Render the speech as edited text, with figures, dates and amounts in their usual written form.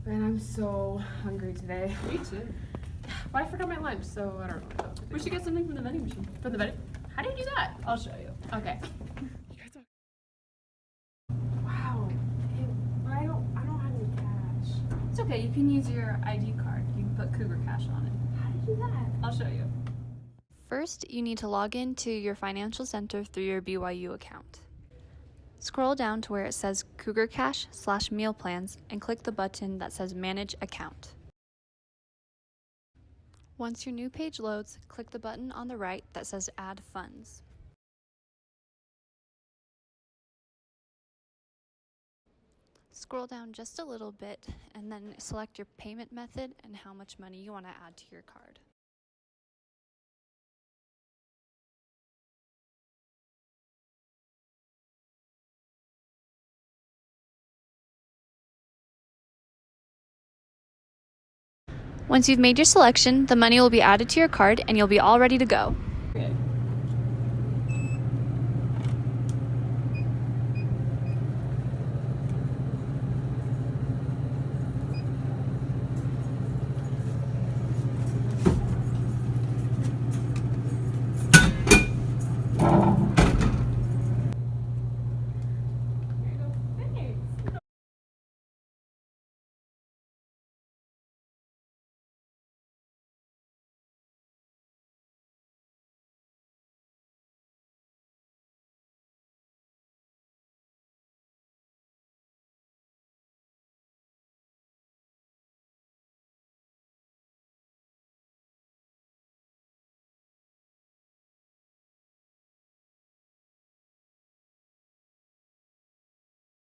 Man, I'm so hungry today. Me too. But I forgot my lunch, so I don't know what to do. We should get something from the vending machine. From the vending? How do you do that? I'll show you. Okay. Wow. Hey, I don't have any cash. It's okay. You can use your ID card. You can put Cougar Cash on it. How do you do that? I'll show you. First, you need to log into your financial center through your BYU account. Scroll down to where it says Cougar Cash/Meal Plans and click the button that says Manage Account. Once your new page loads, click the button on the right that says Add Funds. Scroll down just a little bit and then select your payment method and how much money you want to add to your card. Once you've made your selection, the money will be added to your card and you'll be all ready to go.